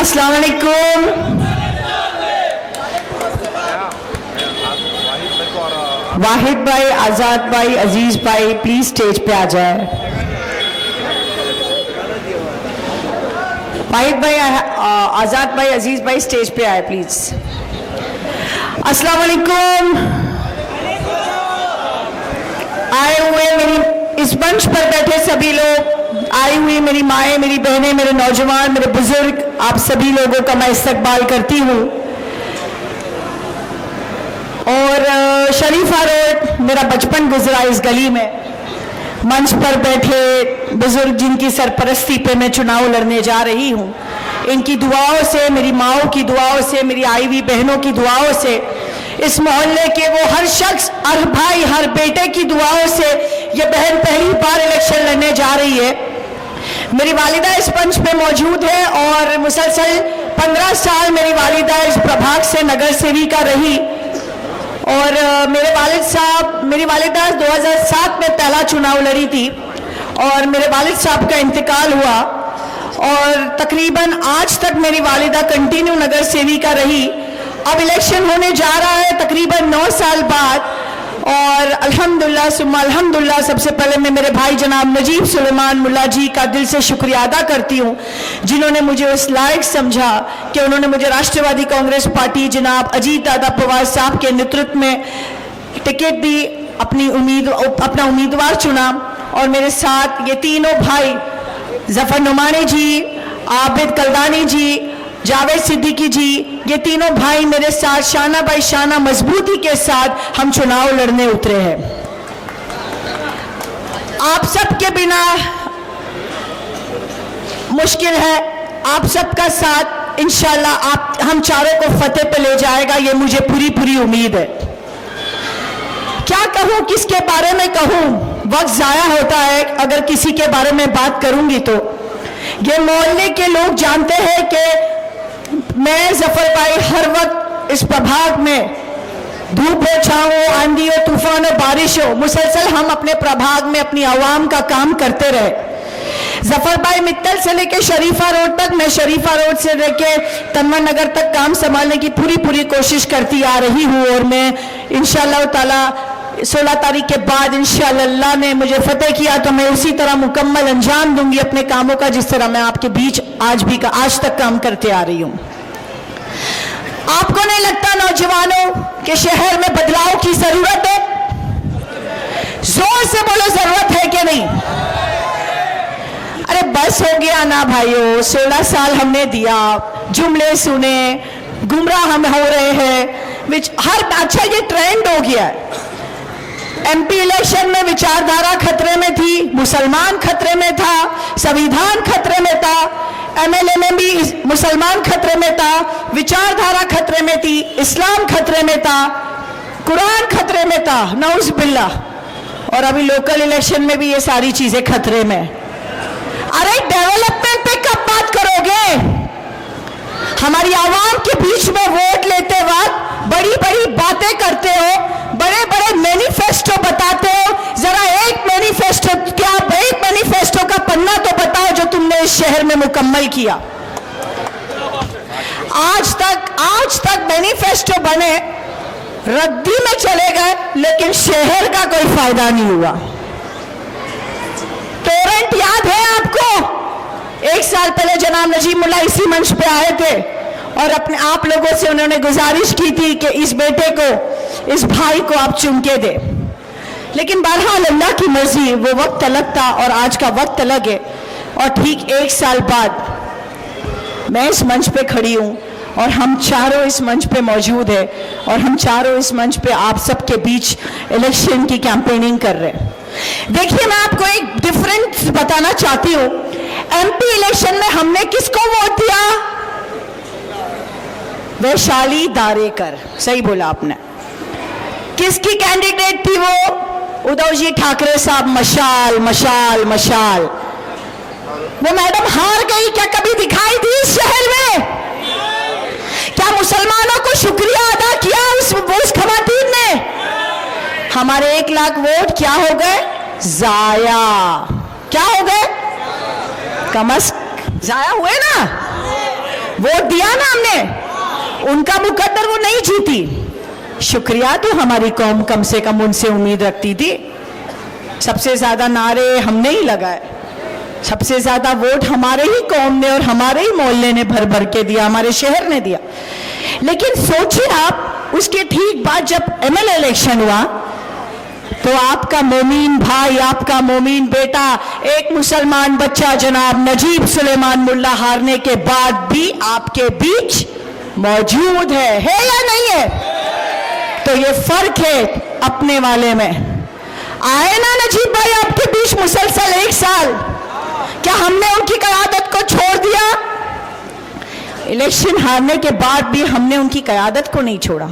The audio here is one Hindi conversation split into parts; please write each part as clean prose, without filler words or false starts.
अस्सलाम वालेकुम। वाहिद भाई, आजाद भाई, अजीज भाई प्लीज स्टेज पे आ जाए। वाहिद भाई, आजाद भाई, अजीज भाई स्टेज पे आए प्लीज। अस्सलाम वालेकुम। आए हुए मेरी इस मंच पर बैठे सभी लोग, आई हुई मेरी माएँ, मेरी बहनें, मेरे नौजवान, मेरे बुजुर्ग, आप सभी लोगों का मैं इस्तकबाल करती हूँ। और शरीफा रोड मेरा बचपन गुजरा इस गली में। मंच पर बैठे बुजुर्ग जिनकी सरपरस्ती पे मैं चुनाव लड़ने जा रही हूँ, इनकी दुआओं से, मेरी माओं की दुआओं से, मेरी आई हुई बहनों की दुआओं से, इस मोहल्ले के वो हर शख्स, हर भाई, हर बेटे की दुआओं से ये बहन पहली बार इलेक्शन लड़ने जा रही है। मेरी वालिदा इस मंच पे मौजूद है और मुसलसल 15 साल मेरी वालिदा इस प्रभाग से नगर सेविका रही। और मेरे वालिद साहब, मेरी वालिदा 2007 में पहला चुनाव लड़ी थी और मेरे वालिद साहब का इंतकाल हुआ और तकरीबन आज तक मेरी वालिदा कंटिन्यू नगर सेविका रही। अब इलेक्शन होने जा रहा है तकरीबन 9 साल बाद और अल्हम्दुलिल्लाह सुम्मा अल्हम्दुलिल्लाह सबसे पहले मैं मेरे भाई जनाब नजीब सुलेमान मुल्ला जी का दिल से शुक्रिया अदा करती हूँ, जिन्होंने मुझे उस लायक समझा कि उन्होंने मुझे राष्ट्रवादी कांग्रेस पार्टी जनाब अजीत दादा पवार साहब के नेतृत्व में टिकट दी, अपना उम्मीदवार चुना। और मेरे साथ ये तीनों भाई जफर नुमानी जी, आबिद कलदानी जी, जावेद सिद्दीकी जी, ये तीनों भाई मेरे साथ शाना बाई शाना मजबूती के साथ हम चुनाव लड़ने उतरे हैं। आप सबके बिना मुश्किल है, आप सबका साथ इंशाल्लाह आप हम चारों को फतेह पे ले जाएगा, ये मुझे पूरी उम्मीद है। क्या कहूं, किसके बारे में कहूं, वक्त जाया होता है अगर किसी के बारे में बात करूंगी तो। ये मोहल्ले के लोग जानते हैं कि मैं जफर भाई हर वक्त इस प्रभाग में धूप हो, छाँव हो, आंधी हो, तूफान हो, बारिश हो, मुसलसल हम अपने प्रभाग में अपनी आवाम का काम करते रहे। जफर भाई मित्तल से लेके शरीफा रोड तक, मैं शरीफा रोड से लेके तनवर नगर तक काम संभालने की पूरी कोशिश करती आ रही हूँ और मैं इंशाअल्लाह ताला 16 तारीख के बाद इंशाअल्लाह अल्लाह ने मुझे फतेह किया तो मैं उसी तरह मुकम्मल अंजाम दूंगी अपने कामों का, जिस तरह मैं आपके बीच आज तक काम करते आ रही हूँ। आपको नहीं लगता नौजवानों कि शहर में बदलाव की जरूरत है? जोर से बोलो, जरूरत है कि नहीं? अरे बस हो गया ना भाइयों, 16 साल हमने दिया, जुमले सुने, गुमराह हम हो रहे हैं, अच्छा ये ट्रेंड हो गया है। एमपी इलेक्शन में विचारधारा खतरे में थी, मुसलमान खतरे में था, संविधान खतरे में था, एमएलए में भी मुसलमान खतरे में था, विचारधारा खतरे में थी, इस्लाम खतरे में था, कुरान खतरे में था, नऊज़ बिल्लाह। और अभी लोकल इलेक्शन में भी ये सारी चीजें खतरे में। अरे डेवलपमेंट पे कब बात करोगे? हमारी आवाम के बीच में वोट लेते वक्त बड़ी बातें करते हो, बड़े मैनिफेस्टो बताते हो। जरा एक मैनिफेस्टो का पन्ना तो बताओ जो तुमने इस शहर में मुकम्मल किया। आज तक मैनिफेस्टो बने, रद्दी में चले गए, लेकिन शहर का कोई फायदा नहीं हुआ। टोरेंट याद है आपको? 1 साल पहले जनाब नजीब मुल्ला इसी मंच पे आए थे और अपने आप लोगों से उन्होंने गुजारिश की थी कि इस बेटे को, इस भाई को आप चुन के दे। लेकिन बहरहाल अल्लाह की मर्जी, वो वक्त अलग था और आज का वक्त अलग है। और ठीक 1 साल बाद मैं इस मंच पे खड़ी हूँ और हम चारों इस मंच पे मौजूद है और हम चारों इस मंच पे आप सबके बीच इलेक्शन की कैंपेनिंग कर रहे हैं। देखिए, मैं आपको एक डिफरेंस बताना चाहती हूँ। एमपी इलेक्शन में हमने किसको वोट दिया? वैशाली दारेकर, सही बोला आपने। किसकी कैंडिडेट थी वो? उद्धव जी ठाकरे साहब। मशाल मशाल मशाल। वो मैडम हार गई, क्या कभी दिखाई दी इस शहर में? क्या मुसलमानों को शुक्रिया अदा किया उस खवातीन ने? हमारे 1 लाख वोट क्या हो गए? जाया। क्या हो गए? जाया हुए ना। वोट दिया ना हमने, उनका मुकद्दर वो नहीं जीती। शुक्रिया, तो हमारी कौम कम से कम उनसे उम्मीद रखती थी। सबसे ज्यादा नारे हमने ही लगाए, सबसे ज्यादा वोट हमारे ही कौम ने और हमारे ही मोहल्ले ने भर भर के दिया, हमारे शहर ने दिया। लेकिन सोचिए आप, उसके ठीक बाद जब एमएलए इलेक्शन हुआ तो आपका मोमीन भाई, आपका मोमीन बेटा, एक मुसलमान बच्चा जनाब नजीब सुलेमान मुल्ला हारने के बाद भी आपके बीच मौजूद है या नहीं है? तो ये फर्क है अपने वाले में। आए ना नजीब भाई आपके बीच मुसलसल 1 साल, क्या हमने उनकी क़यादत को छोड़ दिया? इलेक्शन हारने के बाद भी हमने उनकी क़यादत को नहीं छोड़ा,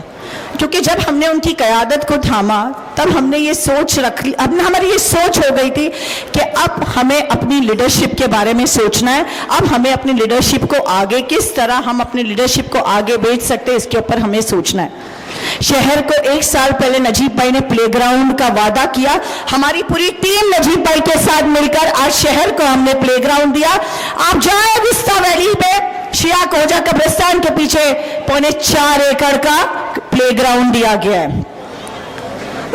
क्योंकि जब हमने उनकी क़यादत को थामा तब हमने ये सोच रख ली, अब हमारी ये सोच हो गई थी कि अब हमें अपनी लीडरशिप के बारे में सोचना है। अब हमें अपनी लीडरशिप को आगे किस तरह हम अपनी लीडरशिप को आगे बेच सकते हैं, इसके ऊपर हमें सोचना है। शहर को 1 साल पहले नजीब भाई ने प्लेग्राउंड का वादा किया, हमारी पूरी टीम नजीब भाई के साथ मिलकर आज शहर को हमने प्लेग्राउंड दिया। आप जाए विस्ता वैली में शिया कोजा कब्रिस्तान के पीछे 4.25 एकड़ का प्लेग्राउंड दिया गया है।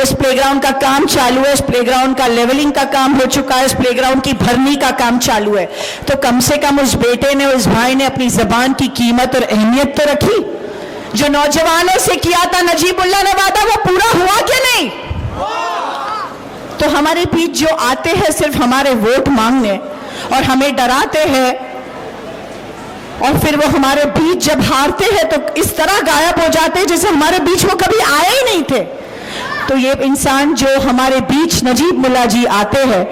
उस प्लेग्राउंड का काम चालू है, उस प्लेग्राउंड का लेवलिंग का काम हो चुका है, उस प्लेग्राउंड की भरनी का काम चालू है। तो कम से कम उस बेटे ने, उस भाई ने अपनी जबान की कीमत और अहमियत तो रखी। जो नौजवानों से किया था नजीबुल्लाह ने वादा, वो पूरा हुआ कि नहीं? तो हमारे बीच जो आते हैं सिर्फ हमारे वोट मांगने और हमें डराते हैं, और फिर वो हमारे बीच जब हारते हैं तो इस तरह गायब हो जाते हैं जैसे हमारे बीच वो कभी आए ही नहीं थे। तो ये इंसान जो हमारे बीच नजीब मुल्ला जी आते हैं,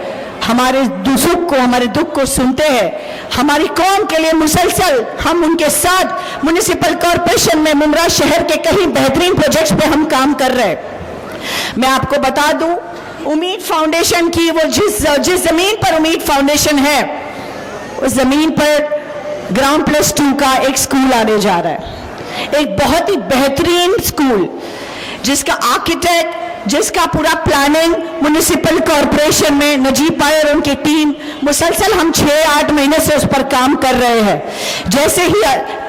हमारे सुख को, हमारे दुख को सुनते हैं, हमारी कौम के लिए मुसलसल हम उनके साथ म्युनिसिपल कॉरपोरेशन में मुमरा शहर के कई बेहतरीन प्रोजेक्ट्स पे हम काम कर रहे हैं। मैं आपको बता दूं, उम्मीद फाउंडेशन की वो जिस जमीन पर उम्मीद फाउंडेशन है, उस जमीन पर ग्राउंड+2 का एक स्कूल आने जा रहा है। एक बहुत ही बेहतरीन स्कूल जिसका आर्किटेक्ट, जिसका पूरा प्लानिंग म्युनिसिपल कॉरपोरेशन में नजीब भाई और उनकी टीम मुसलसल हम 6-8 महीने से उस पर काम कर रहे हैं। जैसे ही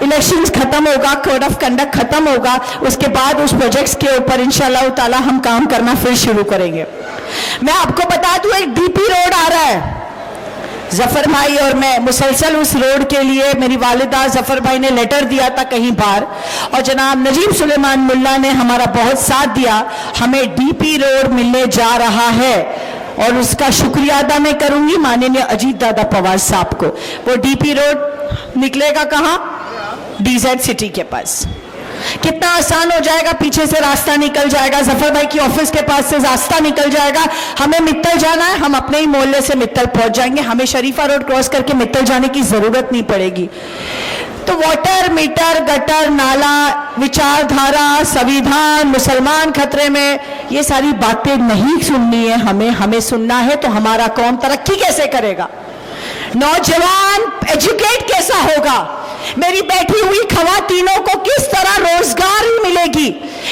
इलेक्शंस खत्म होगा, कोड ऑफ कंडक्ट खत्म होगा, उसके बाद उस प्रोजेक्ट्स के ऊपर इंशाल्लाह ताला हम काम करना फिर शुरू करेंगे। मैं आपको बता दूं, एक डीपी रोड आ रहा है। जफर भाई और मैं मुसलसल उस रोड के लिए, मेरी वालिदा जफर भाई ने लेटर दिया था कहीं बार, और जनाब नजीब सुलेमान मुल्ला ने हमारा बहुत साथ दिया। हमें डीपी रोड मिलने जा रहा है और उसका शुक्रिया अदा मैं करूंगी माननीय अजीत दादा पवार साहब को। वो डीपी रोड निकलेगा कहाँ? DZ सिटी के पास। कितना आसान हो जाएगा, पीछे से रास्ता निकल जाएगा, जफर भाई की ऑफिस के पास से रास्ता निकल जाएगा। हमें मित्तल जाना है, हम अपने ही मोहल्ले से मित्तल पहुंच जाएंगे, हमें शरीफा रोड क्रॉस करके मित्तल जाने की जरूरत नहीं पड़ेगी। तो वाटर मीटर, गटर, नाला, विचारधारा, संविधान, मुसलमान खतरे में, ये सारी बातें नहीं सुननी है हमें सुनना है तो हमारा कौम तरक्की कैसे करेगा, नौजवान एजुकेट कैसा होगा, मेरी बैठी हुई खवातीनों को किस तरह रोजगार मिलेगी,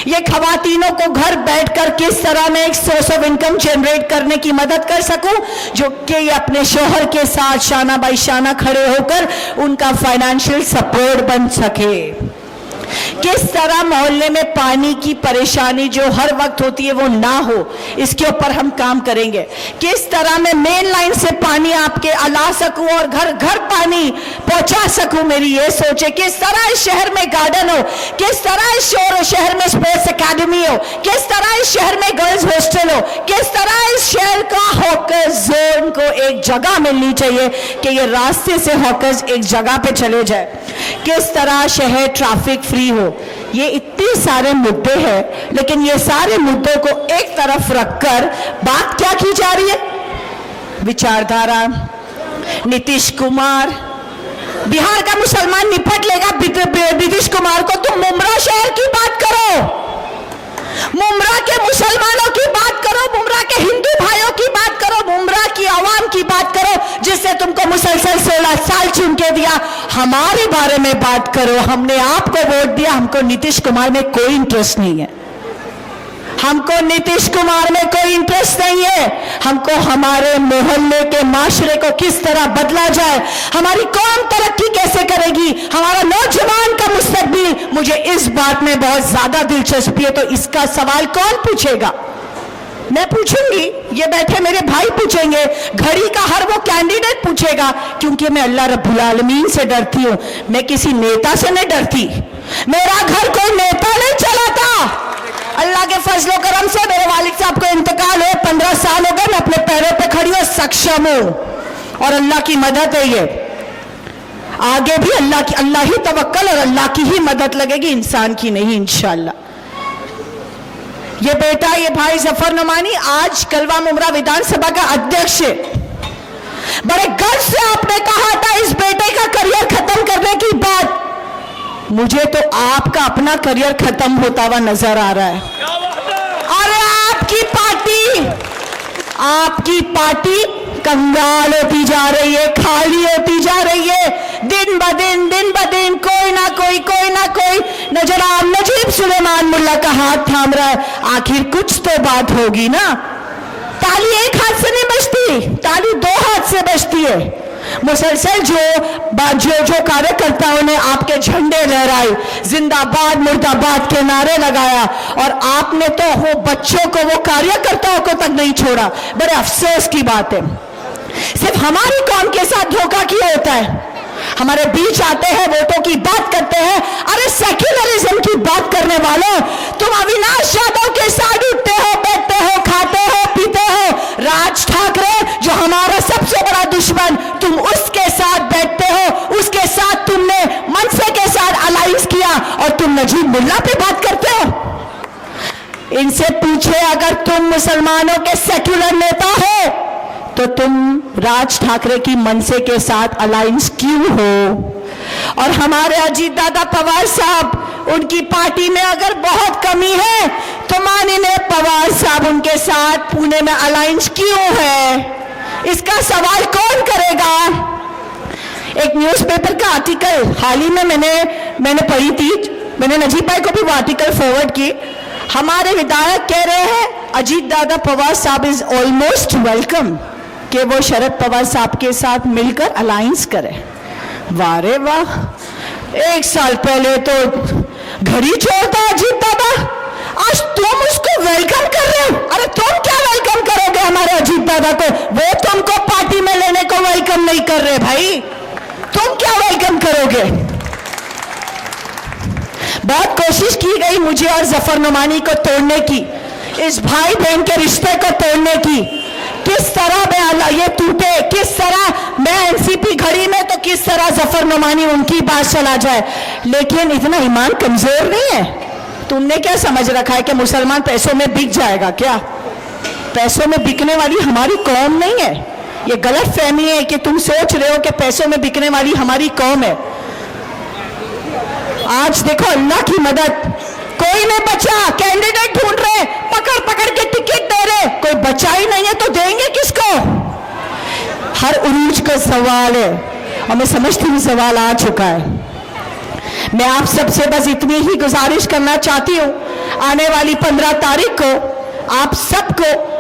ये खवातीनों को घर बैठकर किस तरह मैं एक सोर्स ऑफ इनकम जनरेट करने की मदद कर सकूं, जो कि ये अपने शोहर के साथ शाना बाई शाना खड़े होकर उनका फाइनेंशियल सपोर्ट बन सके। किस तरह मोहल्ले में पानी की परेशानी जो हर वक्त होती है वो ना हो, इसके ऊपर हम काम करेंगे। किस तरह मैं मेन लाइन से पानी आपके ला सकूं और घर घर पानी पहुंचा सकूं, मेरी ये सोचे। किस तरह इस शहर में गार्डन हो, किस तरह इस शहर में स्पोर्ट्स एकेडमी हो, किस तरह इस शहर में गर्ल्स हॉस्टल हो, किस तरह इस शहर का हॉकर्स जोन को एक जगह मिलनी चाहिए कि ये रास्ते से हॉकर्स एक जगह पे चले जाए। किस तरह शहर ट्रैफिक फ्री हो। ये इतने सारे मुद्दे हैं, लेकिन ये सारे मुद्दों को एक तरफ रखकर बात क्या की जा रही है? विचारधारा। नीतीश कुमार, बिहार का मुसलमान निपट लेगा नीतीश कुमार को। तुम मुमरा शहर की बात करो, मुमरा के मुसलमानों की बात करो, मुमरा के हिंदू भाइयों की बात करो, मुमरा की आवाम की बात करो जिससे तुमको मुसलसल 16 साल चुन के दिया। हमारे बारे में बात करो, हमने आपको वोट दिया, हमको नीतीश कुमार में कोई इंटरेस्ट नहीं है। हमको नीतीश कुमार में कोई इंटरेस्ट नहीं है। हमको हमारे मोहल्ले के माशरे को किस तरह बदला जाए, हमारी कौम तरक्की कैसे करेगी, हमारा नौजवान का मुस्तकबिल, मुझे इस बात में बहुत ज्यादा दिलचस्पी है। तो इसका सवाल कौन पूछेगा? मैं पूछूंगी, ये बैठे मेरे भाई पूछेंगे, घड़ी का हर वो कैंडिडेट पूछेगा, क्योंकि मैं अल्लाह रब्बुल आलमीन से डरती हूं, मैं किसी नेता से नहीं डरती। मेरा घर कोई नेता नहीं चलाता। अल्लाह के फजलो करम से मेरे वालिद साहब को इंतकाल हो 15 साल हो गए, मैं अपने पैरों पे खड़ी हूं, सक्षम हूं, और अल्लाह की मदद है। ये आगे भी अल्लाह ही तवक्कल और अल्लाह की ही मदद लगेगी, इंसान की नहीं, इंशाअल्लाह। ये बेटा, ये भाई जफर नुमानी आज कलवा मुमरा विधानसभा का अध्यक्ष है। बड़े गर्व से आपने कहा था इस बेटे का करियर खत्म करने की बात। मुझे तो आपका अपना करियर खत्म होता हुआ नजर आ रहा है। अरे आपकी पार्टी कंगाल होती जा रही है, खाली होती जा रही है, दिन ब दिन कोई ना कोई नजराब नजीब सुलेमान मुल्ला का हाथ थाम रहा है। आखिर कुछ तो बात होगी ना। ताली एक हाथ से नहीं बजती, ताली 2 हाथ से बजती है। मुसलसल जो कार्यकर्ताओं ने आपके झंडे लहराए, जिंदाबाद मुर्दाबाद के नारे लगाया, और आपने तो वो बच्चों को, वो कार्यकर्ताओं को तक नहीं छोड़ा। बड़े अफसोस की बात है, सिर्फ हमारी कौम के साथ धोखा किया होता है। हमारे बीच आते हैं, वोटों की बात करते हैं। अरे सेक्युलरिज्म की बात करने वालों, तुम अविनाश यादव के साथ उठते हो, बैठते हो, खाते हो, पीते हो। राज ठाकरे जो हमारा सबसे बड़ा दुश्मन, तुम उसके साथ बैठते हो, उसके साथ तुमने मनसे के साथ अलायंस किया, और तुम नजीब मुल्ला पे बात करते हो। इनसे पूछे, अगर तुम मुसलमानों के सेक्युलर नेता हो तो तुम राज ठाकरे की मनसे के साथ अलायंस क्यों हो? और हमारे अजीत दादा पवार साहब, उनकी पार्टी में अगर बहुत कमी है तो माननीय पवार साहब उनके साथ पुणे में अलायंस क्यों है? इसका सवाल कौन करेगा? एक न्यूज़पेपर का आर्टिकल हाल ही में मैंने पढ़ी थी, मैंने नजीब भाई को भी वो आर्टिकल फॉरवर्ड की। हमारे विधायक कह रहे हैं अजीत दादा पवार साहब इज ऑलमोस्ट वेलकम कि वो शरद पवार साहब के साथ मिलकर अलायंस करें। वाह रे वाह, 1 साल पहले तो घड़ी छोड़ता अजीत दादा, आज तुम उसको वेलकम कर रहे हो। अरे तुम क्या वेलकम करोगे हमारे अजीत दादा को? वो तुमको पार्टी में लेने को वेलकम नहीं कर रहे भाई, तुम क्या वेलकम करोगे? बहुत कोशिश की गई मुझे और जफर नुमानी को तोड़ने की, इस भाई बहन के रिश्ते को तोड़ने की। किस तरह में ये टूटे, किस तरह मैं एनसीपी घड़ी में, तो किस तरह जफर नुमानी उनकी बात चला जाए। लेकिन इतना ईमान कमजोर नहीं है। तुमने क्या समझ रखा है कि मुसलमान पैसों में बिक जाएगा? क्या पैसों में बिकने वाली हमारी कौम नहीं है। ये गलत फहमी है कि तुम सोच रहे हो कि पैसों में बिकने वाली हमारी कौम है। आज देखो अल्लाह की मदद, कोई नहीं बचा, कैंडिडेट ढूंढ रहे, पकड़ के टिकट दे रहे, कोई बचा ही नहीं है तो देंगे किसको? हर उरूज का सवाल है, और मैं समझती हूँ सवाल आ चुका है। मैं आप सबसे बस इतनी ही गुजारिश करना चाहती हूँ, आने वाली 15 तारीख को आप सबको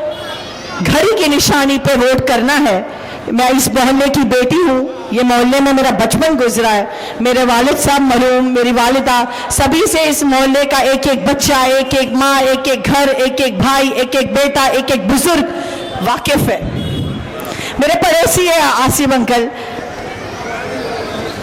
घड़ी की निशानी पे वोट करना है। मैं इस मोहल्ले की बेटी हूँ, ये मोहल्ले में मेरा बचपन गुजरा है। मेरे वालिद साहब मरहूम, मेरी वालिदा, सभी से इस मोहल्ले का एक एक बच्चा, एक एक माँ, एक एक घर, एक एक भाई, एक एक बेटा, एक एक बुजुर्ग वाकिफ है। मेरे पड़ोसी है आसिफ अंकल,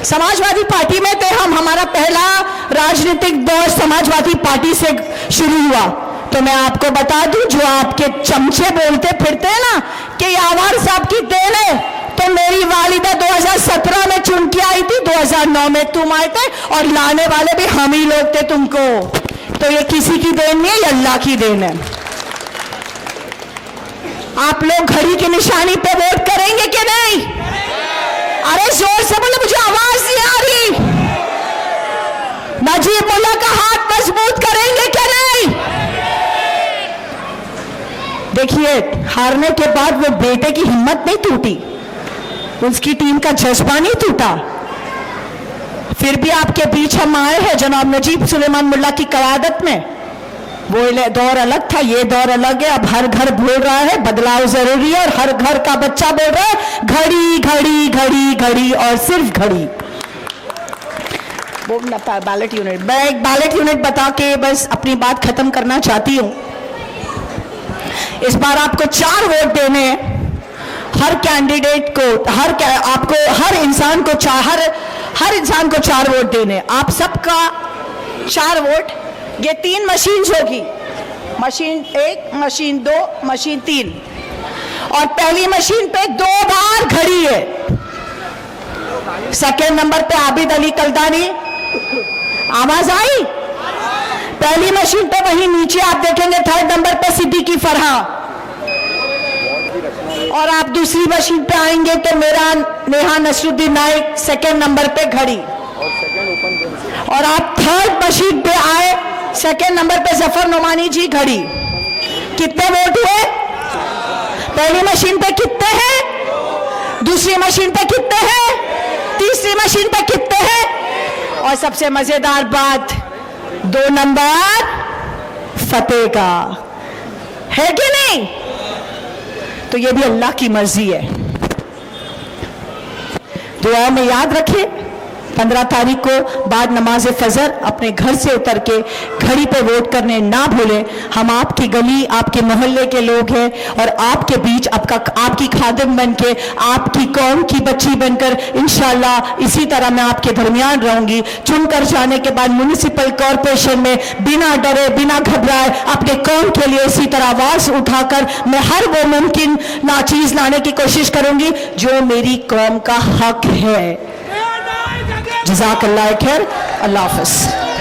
समाजवादी पार्टी में थे हम। हमारा पहला राजनीतिक दौर समाजवादी पार्टी से शुरू हुआ। तो मैं आपको बता दूं, जो आपके चमचे बोलते फिरते हैं ना कि यावार साहब की देन है, तो मेरी वालिदा 2017 में चुन के आई थी, 2009 में तुम आए थे, और लाने वाले भी हम ही लोग थे तुमको। तो ये किसी की देन नहीं है, ये अल्लाह की देन है। आप लोग घड़ी की निशानी पे वोट करेंगे कि नहीं? अरे जोर से बोलो, मुझे आवाज नहीं आ रही। नजीब मुल्ला का हाथ मजबूत करेंगे कि नहीं? देखिए, हारने के बाद वो बेटे की हिम्मत नहीं टूटी, उसकी टीम का जज्बा नहीं टूटा। फिर भी आपके बीच हम आए हैं जनाब नजीब सुलेमान मुल्ला की क़यादत में। वो दौर अलग था, ये दौर अलग है। अब हर घर बोल रहा है बदलाव जरूरी है, और हर घर का बच्चा बोल रहा है घड़ी घड़ी घड़ी घड़ी और सिर्फ घड़ी। वो बैलेट यूनिट, मैं एक बैलेट यूनिट बता के बस अपनी बात खत्म करना चाहती हूं। इस बार आपको 4 वोट देने हैं, हर कैंडिडेट को, आपको हर इंसान को हर इंसान को 4 वोट देने। आप सबका 4 वोट, ये 3 मशीन होगी, मशीन 1, मशीन 2, मशीन 3, और पहली मशीन पे 2 बार घड़ी है। सेकेंड नंबर पे आबिद अली कलदानी, आवाज आई? पहली मशीन पे, वहीं नीचे आप देखेंगे 3rd नंबर पे सिद्दीकी फरहा, और आप दूसरी मशीन पे आएंगे तो मेरा नेहा नसरुद्दीन नाइक 2nd नंबर पे घड़ी, और आप 3rd मशीन पे आए 2nd नंबर पे जफर नुमानी जी घड़ी। कितने वोट हुए? पहली मशीन पे कितने हैं? दूसरी मशीन पे कितने हैं? तीसरी मशीन पे कितने हैं? और सबसे मजेदार बात, 2 नंबर फतेह का है कि नहीं? तो ये भी अल्लाह की मर्जी है। दुआ में याद रखें, 15 तारीख को बाद नमाज फजर अपने घर से उतर के घड़ी पे वोट करने ना भूलें। हम आपकी गली, आपके मोहल्ले के लोग हैं, और आपके बीच आपकी खादिम बन के, आपकी कौम की बच्ची बनकर इंशाल्लाह इसी तरह मैं आपके दरमियान रहूंगी। चुनकर जाने के बाद म्युनिसिपल कॉरपोरेशन में बिना डरे, बिना घबराए अपने कौम के लिए इसी तरह आवाज उठाकर मैं हर वो मुमकिन ना चीज लाने की कोशिश करूंगी जो मेरी कौम का हक है। जज़ाकल्लाह खैर, अल्लाह हाफ़िज़।